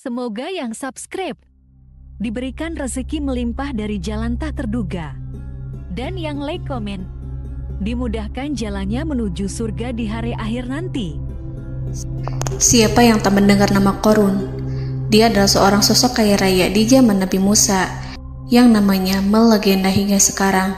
Semoga yang subscribe diberikan rezeki melimpah dari jalan tak terduga. Dan yang like komen, dimudahkan jalannya menuju surga di hari akhir nanti. Siapa yang tak mendengar nama Qorun? Dia adalah seorang sosok kaya raya di zaman Nabi Musa yang namanya melegenda hingga sekarang.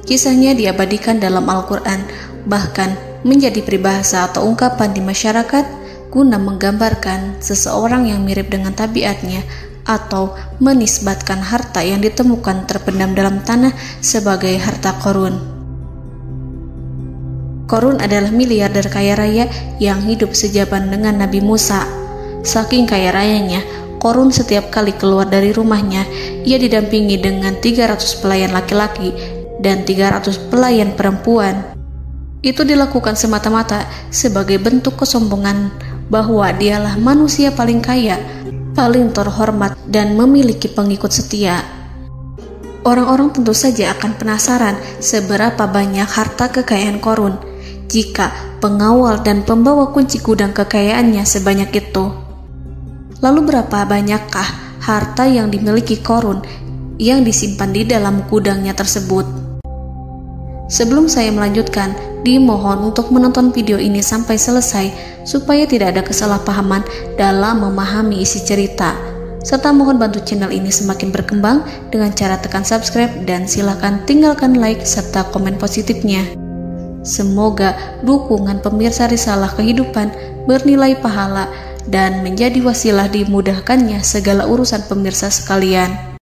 Kisahnya diabadikan dalam Al-Quran, bahkan menjadi peribahasa atau ungkapan di masyarakat guna menggambarkan seseorang yang mirip dengan tabiatnya atau menisbatkan harta yang ditemukan terpendam dalam tanah sebagai harta Qorun. Qorun adalah miliarder kaya raya yang hidup sejaman dengan Nabi Musa. Saking kaya rayanya, Qorun setiap kali keluar dari rumahnya, ia didampingi dengan 300 pelayan laki-laki dan 300 pelayan perempuan. Itu dilakukan semata-mata sebagai bentuk kesombongan bahwa dialah manusia paling kaya, paling terhormat, dan memiliki pengikut setia. Orang-orang tentu saja akan penasaran seberapa banyak harta kekayaan Qorun jika pengawal dan pembawa kunci gudang kekayaannya sebanyak itu. Lalu berapa banyakkah harta yang dimiliki Qorun yang disimpan di dalam gudangnya tersebut? Sebelum saya melanjutkan, dimohon untuk menonton video ini sampai selesai supaya tidak ada kesalahpahaman dalam memahami isi cerita, serta mohon bantu channel ini semakin berkembang dengan cara tekan subscribe dan silakan tinggalkan like serta komen positifnya. Semoga dukungan pemirsa Risalah Kehidupan bernilai pahala dan menjadi wasilah dimudahkannya segala urusan pemirsa sekalian.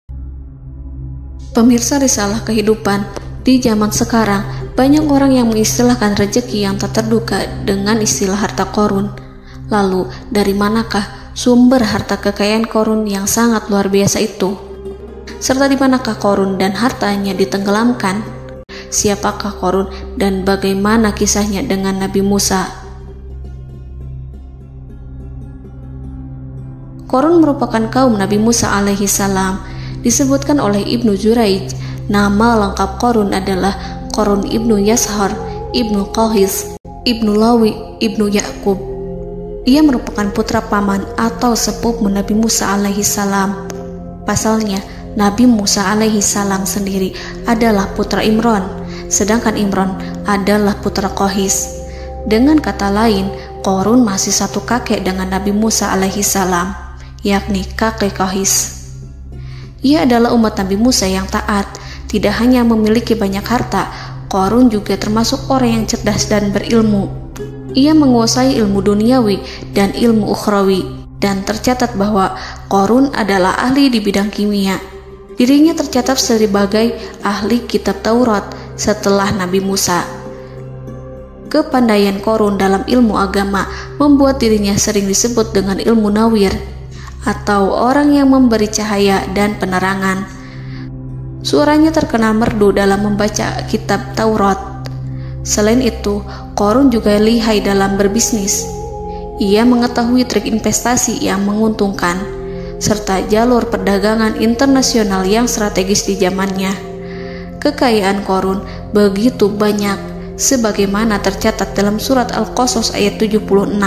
Pemirsa Risalah Kehidupan, di zaman sekarang, banyak orang yang mengistilahkan rezeki yang tak terduga dengan istilah harta Qorun. Lalu, dari manakah sumber harta kekayaan Qorun yang sangat luar biasa itu? Serta di manakah Qorun dan hartanya ditenggelamkan? Siapakah Qorun dan bagaimana kisahnya dengan Nabi Musa? Qorun merupakan kaum Nabi Musa alaihi salam. Disebutkan oleh Ibnu Jurayj, nama lengkap Qorun adalah Qorun ibnu Yashar, ibnu Qahis, ibnu Lawi, ibnu Yakub. Ia merupakan putra paman atau sepupu Nabi Musa alaihi salam. Pasalnya, Nabi Musa alaihi salam sendiri adalah putra Imran, sedangkan Imran adalah putra Qahis. Dengan kata lain, Qorun masih satu kakek dengan Nabi Musa alaihi salam, yakni kakek Qahis. Ia adalah umat Nabi Musa yang taat. Tidak hanya memiliki banyak harta, Qorun juga termasuk orang yang cerdas dan berilmu. Ia menguasai ilmu duniawi dan ilmu ukhrawi, dan tercatat bahwa Qorun adalah ahli di bidang kimia. Dirinya tercatat sebagai ahli kitab Taurat setelah Nabi Musa. Kepandaian Qorun dalam ilmu agama membuat dirinya sering disebut dengan ilmu nawir, atau orang yang memberi cahaya dan penerangan. Suaranya terkenal merdu dalam membaca kitab Taurat. Selain itu, Qorun juga lihai dalam berbisnis. Ia mengetahui trik investasi yang menguntungkan, serta jalur perdagangan internasional yang strategis di zamannya. Kekayaan Qorun begitu banyak, sebagaimana tercatat dalam surat Al-Qasas ayat 76.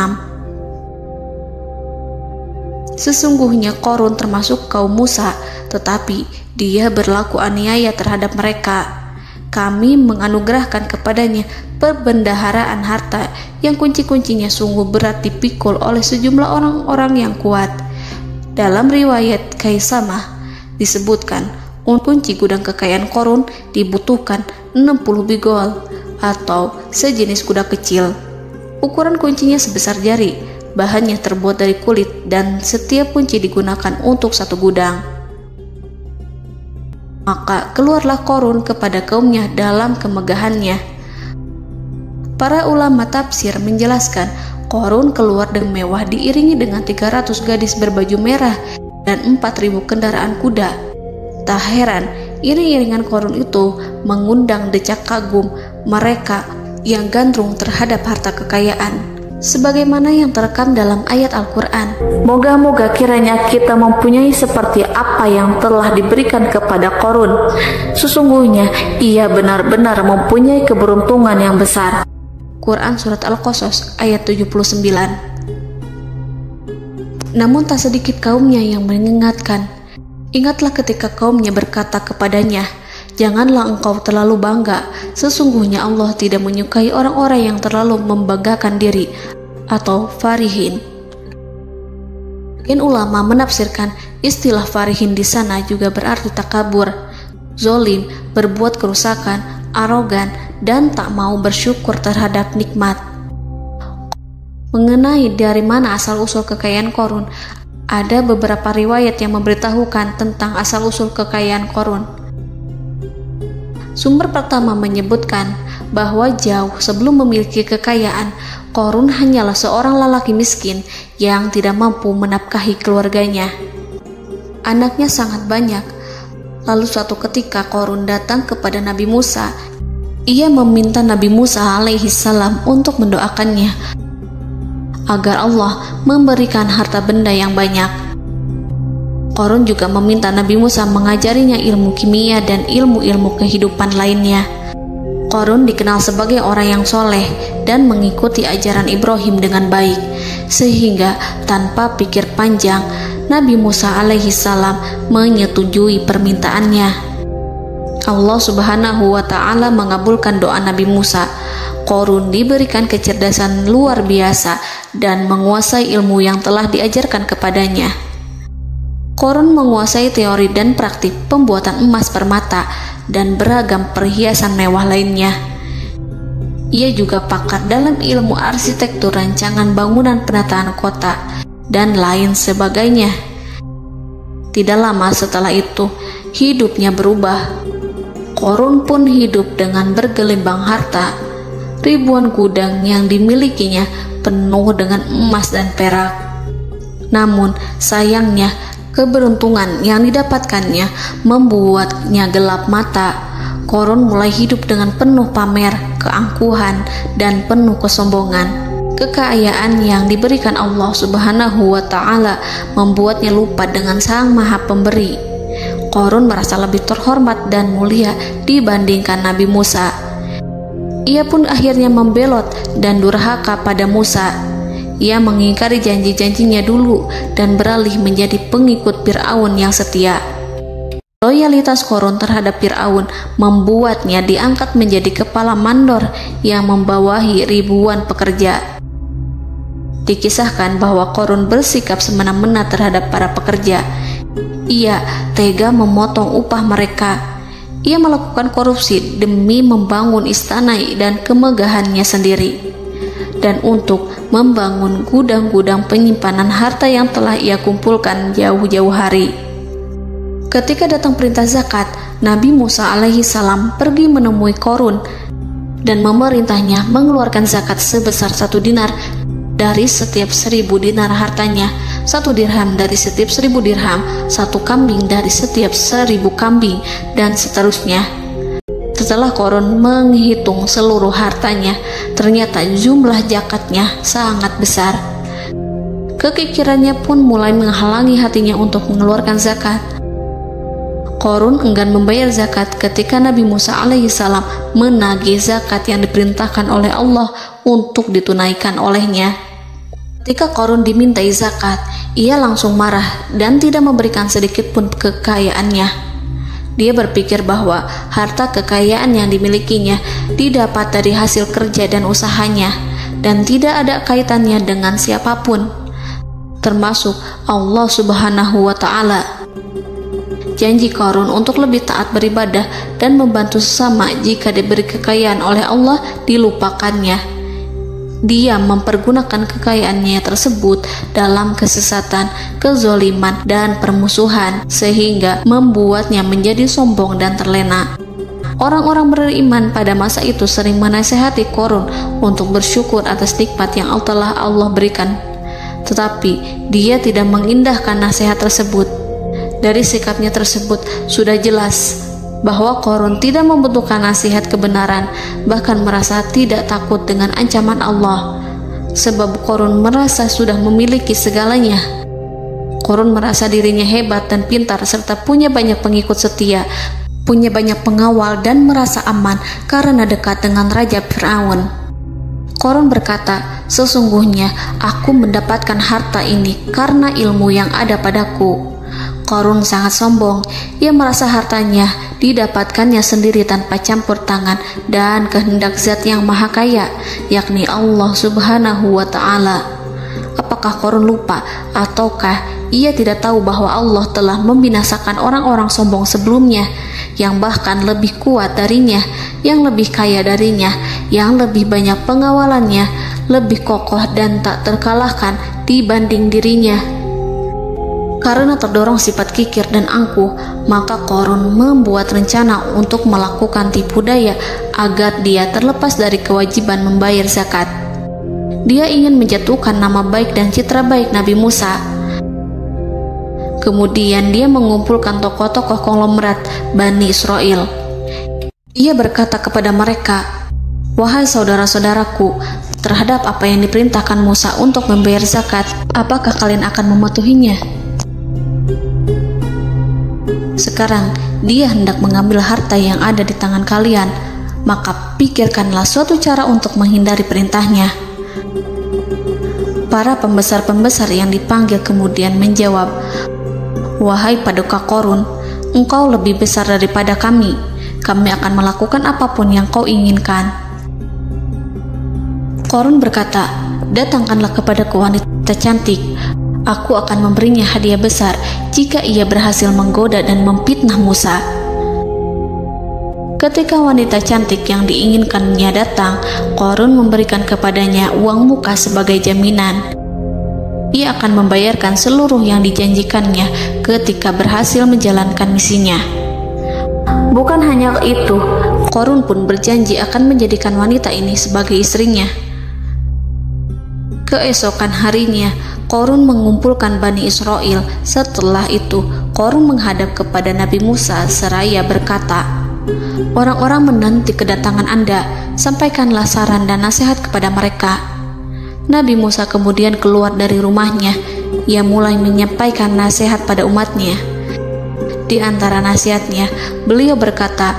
Sesungguhnya Qorun termasuk kaum Musa, tetapi dia berlaku aniaya terhadap mereka. Kami menganugerahkan kepadanya perbendaharaan harta yang kunci-kuncinya sungguh berat dipikul oleh sejumlah orang-orang yang kuat. Dalam riwayat Kaisamah disebutkan, kunci gudang kekayaan Qorun dibutuhkan 60 bigol atau sejenis kuda kecil. Ukuran kuncinya sebesar jari, bahannya terbuat dari kulit, dan setiap kunci digunakan untuk satu gudang. Maka keluarlah Qorun kepada kaumnya dalam kemegahannya. Para ulama tafsir menjelaskan, Qorun keluar dengan mewah diiringi dengan 300 gadis berbaju merah dan 4.000 kendaraan kuda. Tak heran, iring-iringan Qorun itu mengundang decak kagum mereka yang gandrung terhadap harta kekayaan, sebagaimana yang terekam dalam ayat Al-Quran. Moga-moga kiranya kita mempunyai seperti apa yang telah diberikan kepada Qorun. Sesungguhnya ia benar-benar mempunyai keberuntungan yang besar. Quran Surat Al-Qasas ayat 79. Namun tak sedikit kaumnya yang mengingatkan. Ingatlah ketika kaumnya berkata kepadanya, "Janganlah engkau terlalu bangga, sesungguhnya Allah tidak menyukai orang-orang yang terlalu membanggakan diri," atau farihin. Ulama menafsirkan istilah farihin di sana juga berarti takabur, zolim, berbuat kerusakan, arogan, dan tak mau bersyukur terhadap nikmat. Mengenai dari mana asal-usul kekayaan Qorun, ada beberapa riwayat yang memberitahukan tentang asal-usul kekayaan Qorun. Sumber pertama menyebutkan bahwa jauh sebelum memiliki kekayaan, Qorun hanyalah seorang lelaki miskin yang tidak mampu menafkahi keluarganya. Anaknya sangat banyak. Lalu suatu ketika Qorun datang kepada Nabi Musa. Ia meminta Nabi Musa alaihissalam untuk mendoakannya agar Allah memberikan harta benda yang banyak. Qorun juga meminta Nabi Musa mengajarinya ilmu kimia dan ilmu-ilmu kehidupan lainnya. Qorun dikenal sebagai orang yang soleh dan mengikuti ajaran Ibrahim dengan baik, sehingga tanpa pikir panjang Nabi Musa alaihissalam menyetujui permintaannya. Allah Subhanahu wa Ta'ala mengabulkan doa Nabi Musa. Qorun diberikan kecerdasan luar biasa dan menguasai ilmu yang telah diajarkan kepadanya. Qorun menguasai teori dan praktik pembuatan emas permata dan beragam perhiasan mewah lainnya. Ia juga pakar dalam ilmu arsitektur, rancangan bangunan, penataan kota, dan lain sebagainya. Tidak lama setelah itu, hidupnya berubah. Qorun pun hidup dengan bergelimbang harta. Ribuan gudang yang dimilikinya penuh dengan emas dan perak. Namun sayangnya, keberuntungan yang didapatkannya membuatnya gelap mata. Qorun mulai hidup dengan penuh pamer, keangkuhan, dan penuh kesombongan. Kekayaan yang diberikan Allah Subhanahu wa Ta'ala membuatnya lupa dengan Sang Maha Pemberi. Qorun merasa lebih terhormat dan mulia dibandingkan Nabi Musa. Ia pun akhirnya membelot dan durhaka pada Musa. Ia mengingkari janji-janjinya dulu dan beralih menjadi pengikut Fir'aun yang setia. Loyalitas Qorun terhadap Fir'aun membuatnya diangkat menjadi kepala mandor yang membawahi ribuan pekerja. Dikisahkan bahwa Qorun bersikap semena-mena terhadap para pekerja. Ia tega memotong upah mereka. Ia melakukan korupsi demi membangun istana dan kemegahannya sendiri, dan untuk membangun gudang-gudang penyimpanan harta yang telah ia kumpulkan jauh-jauh hari. Ketika datang perintah zakat, Nabi Musa alaihissalam pergi menemui Qorun dan memerintahnya mengeluarkan zakat sebesar 1 dinar dari setiap 1000 dinar hartanya, 1 dirham dari setiap 1000 dirham, 1 kambing dari setiap 1000 kambing, dan seterusnya. Setelah Qorun menghitung seluruh hartanya, ternyata jumlah zakatnya sangat besar. Kekikirannya pun mulai menghalangi hatinya untuk mengeluarkan zakat. Qorun enggan membayar zakat ketika Nabi Musa alaihissalam menagih zakat yang diperintahkan oleh Allah untuk ditunaikan olehnya. Ketika Qorun dimintai zakat, ia langsung marah dan tidak memberikan sedikit pun kekayaannya. Dia berpikir bahwa harta kekayaan yang dimilikinya didapat dari hasil kerja dan usahanya, dan tidak ada kaitannya dengan siapapun, termasuk Allah Subhanahu wa Ta'ala. Janji Qorun untuk lebih taat beribadah dan membantu sesama jika diberi kekayaan oleh Allah dilupakannya. Dia mempergunakan kekayaannya tersebut dalam kesesatan, kezoliman, dan permusuhan, sehingga membuatnya menjadi sombong dan terlena. Orang-orang beriman pada masa itu sering menasihati Qorun untuk bersyukur atas nikmat yang telah Allah berikan, tetapi dia tidak mengindahkan nasihat tersebut. Dari sikapnya tersebut sudah jelas bahwa Qorun tidak membutuhkan nasihat kebenaran, bahkan merasa tidak takut dengan ancaman Allah, sebab Qorun merasa sudah memiliki segalanya. Qorun merasa dirinya hebat dan pintar serta punya banyak pengikut setia, punya banyak pengawal, dan merasa aman karena dekat dengan Raja Fir'aun. Korun berkata, "Sesungguhnya aku mendapatkan harta ini karena ilmu yang ada padaku." Korun sangat sombong. Ia merasa hartanya didapatkannya sendiri tanpa campur tangan dan kehendak Zat yang Maha Kaya, yakni Allah Subhanahu wa Ta'ala. Apakah Korun lupa ataukah ia tidak tahu bahwa Allah telah membinasakan orang-orang sombong sebelumnya, yang bahkan lebih kuat darinya, yang lebih kaya darinya, yang lebih banyak pengawalannya, lebih kokoh dan tak terkalahkan dibanding dirinya? Karena terdorong sifat kikir dan angkuh, maka Korun membuat rencana untuk melakukan tipu daya agar dia terlepas dari kewajiban membayar zakat. Dia ingin menjatuhkan nama baik dan citra baik Nabi Musa. Kemudian dia mengumpulkan tokoh-tokoh konglomerat Bani Israel. Ia berkata kepada mereka, "Wahai saudara-saudaraku, terhadap apa yang diperintahkan Musa untuk membayar zakat, apakah kalian akan mematuhinya? Sekarang dia hendak mengambil harta yang ada di tangan kalian, maka pikirkanlah suatu cara untuk menghindari perintahnya." Para pembesar-pembesar yang dipanggil kemudian menjawab, "Wahai paduka Korun, engkau lebih besar daripada kami. Kami akan melakukan apapun yang kau inginkan." Korun berkata, "Datangkanlah kepadaku wanita cantik. Aku akan memberinya hadiah besar jika ia berhasil menggoda dan memfitnah Musa." Ketika wanita cantik yang diinginkannya datang, Korun memberikan kepadanya uang muka sebagai jaminan. Ia akan membayarkan seluruh yang dijanjikannya ketika berhasil menjalankan misinya. Bukan hanya itu, Korun pun berjanji akan menjadikan wanita ini sebagai istrinya. Keesokan harinya, Korun mengumpulkan Bani Israel. Setelah itu, Korun menghadap kepada Nabi Musa seraya berkata, "Orang-orang menanti kedatangan Anda, sampaikanlah saran dan nasihat kepada mereka." Nabi Musa kemudian keluar dari rumahnya. Ia mulai menyampaikan nasihat pada umatnya. Di antara nasihatnya, beliau berkata,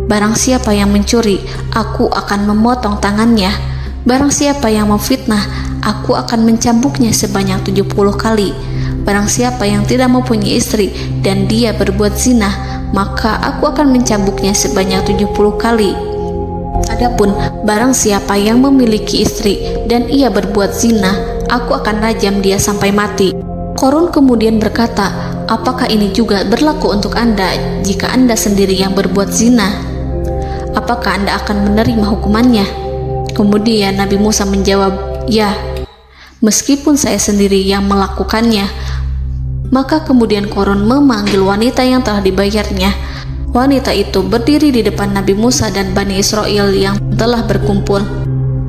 "Barang siapa yang mencuri, aku akan memotong tangannya. Barang siapa yang memfitnah, aku akan mencambuknya sebanyak 70 kali. Barang siapa yang tidak mempunyai istri dan dia berbuat zina, maka aku akan mencambuknya sebanyak 70 kali. Adapun barang siapa yang memiliki istri dan ia berbuat zina, aku akan rajam dia sampai mati." Korun kemudian berkata, "Apakah ini juga berlaku untuk Anda jika Anda sendiri yang berbuat zina? Apakah Anda akan menerima hukumannya?" Kemudian Nabi Musa menjawab, "Ya, meskipun saya sendiri yang melakukannya." Maka kemudian Korun memanggil wanita yang telah dibayarnya. Wanita itu berdiri di depan Nabi Musa dan Bani Israel yang telah berkumpul,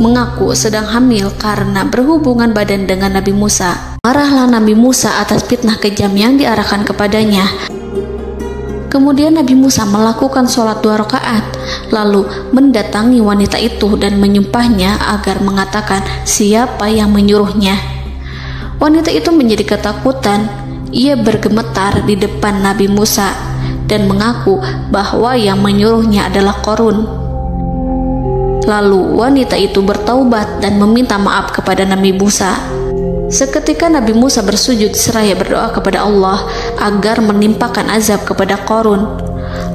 mengaku sedang hamil karena berhubungan badan dengan Nabi Musa. Marahlah Nabi Musa atas fitnah kejam yang diarahkan kepadanya. Kemudian Nabi Musa melakukan sholat 2 rakaat, lalu mendatangi wanita itu dan menyumpahnya agar mengatakan siapa yang menyuruhnya. Wanita itu menjadi ketakutan. Ia bergemetar di depan Nabi Musa dan mengaku bahwa yang menyuruhnya adalah Korun. Lalu wanita itu bertaubat dan meminta maaf kepada Nabi Musa. Seketika Nabi Musa bersujud seraya berdoa kepada Allah agar menimpakan azab kepada Korun.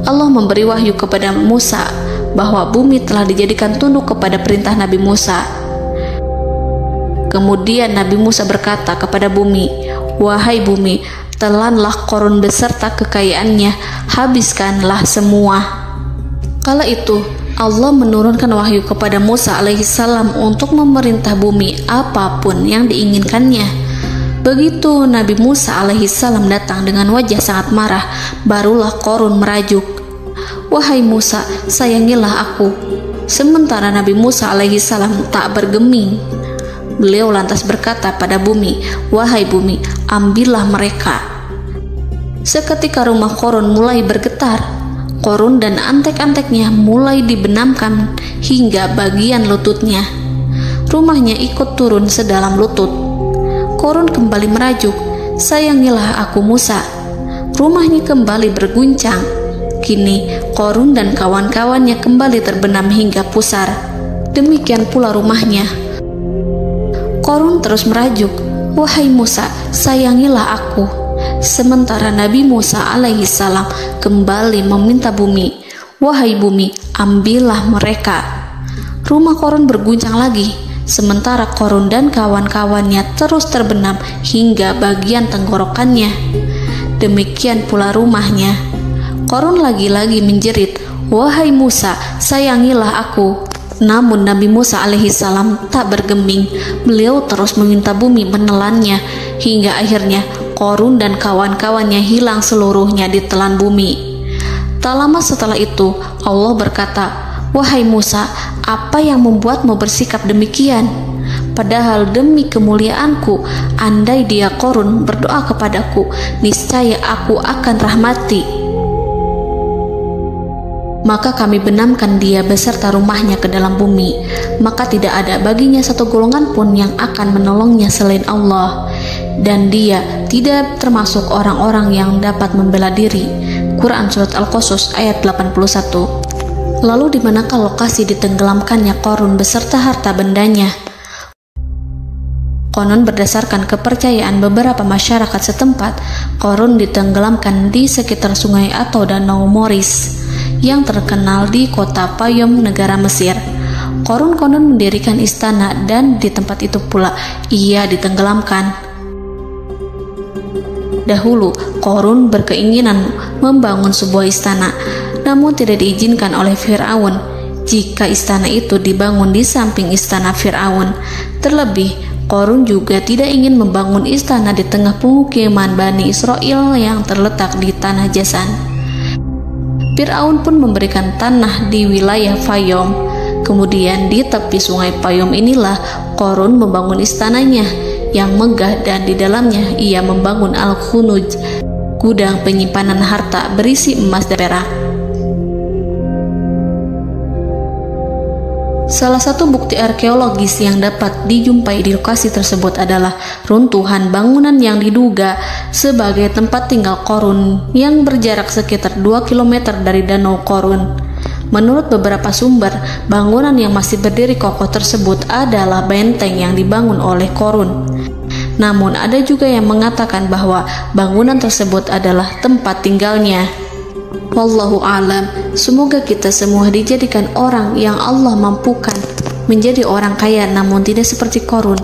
Allah memberi wahyu kepada Musa bahwa bumi telah dijadikan tunduk kepada perintah Nabi Musa. Kemudian Nabi Musa berkata kepada bumi, "Wahai bumi, telanlah Korun beserta kekayaannya, habiskanlah semua." Kala itu Allah menurunkan wahyu kepada Musa alaihissalam untuk memerintah bumi apapun yang diinginkannya. Begitu Nabi Musa alaihissalam datang dengan wajah sangat marah, barulah Korun merajuk, "Wahai Musa, sayangilah aku." Sementara Nabi Musa alaihissalam tak bergeming. Beliau lantas berkata pada bumi, "Wahai bumi, ambillah mereka." Seketika rumah Korun mulai bergetar. Korun dan antek-anteknya mulai dibenamkan hingga bagian lututnya. Rumahnya ikut turun sedalam lutut. Korun kembali merajuk, "Sayangilah aku Musa." Rumahnya kembali berguncang. Kini Korun dan kawan-kawannya kembali terbenam hingga pusar. demikian pula rumahnya. Korun terus merajuk, "Wahai Musa, sayangilah aku." Sementara Nabi Musa alaihissalam kembali meminta bumi, "Wahai bumi, ambillah mereka." Rumah Korun berguncang lagi, sementara Korun dan kawan-kawannya terus terbenam hingga bagian tenggorokannya. Demikian pula rumahnya. Korun lagi-lagi menjerit, "Wahai Musa, sayangilah aku." Namun Nabi Musa alaihissalam tak bergeming. Beliau terus meminta bumi menelannya, hingga akhirnya Korun dan kawan-kawannya hilang seluruhnya ditelan bumi. Tak lama setelah itu Allah berkata, "Wahai Musa, apa yang membuatmu bersikap demikian? Padahal demi kemuliaanku, andai dia Korun berdoa kepadaku, niscaya aku akan rahmati. Maka kami benamkan dia beserta rumahnya ke dalam bumi, maka tidak ada baginya satu golongan pun yang akan menolongnya selain Allah, dan dia tidak termasuk orang-orang yang dapat membela diri." Quran Surat Al-Qasas ayat 81. Lalu di manakah lokasi ditenggelamkannya Korun beserta harta bendanya? Konon berdasarkan kepercayaan beberapa masyarakat setempat, Korun ditenggelamkan di sekitar sungai atau danau Moris yang terkenal di kota Payom, negara Mesir. Korun konon mendirikan istana dan di tempat itu pula ia ditenggelamkan. Dahulu, Korun berkeinginan membangun sebuah istana, namun tidak diizinkan oleh Fir'aun jika istana itu dibangun di samping istana Fir'aun. Terlebih, Korun juga tidak ingin membangun istana di tengah pemukiman Bani Israel yang terletak di tanah Jasan. Fir'aun pun memberikan tanah di wilayah Fayom. Kemudian di tepi sungai Payom inilah Korun membangun istananya yang megah, dan di dalamnya ia membangun Al-Khunuj, gudang penyimpanan harta berisi emas dan perak. Salah satu bukti arkeologis yang dapat dijumpai di lokasi tersebut adalah runtuhan bangunan yang diduga sebagai tempat tinggal Korun yang berjarak sekitar 2 km dari Danau Korun. Menurut beberapa sumber, bangunan yang masih berdiri kokoh tersebut adalah benteng yang dibangun oleh Korun. Namun ada juga yang mengatakan bahwa bangunan tersebut adalah tempat tinggalnya. Wallahu a'lam. Semoga kita semua dijadikan orang yang Allah mampukan menjadi orang kaya namun tidak seperti Korun,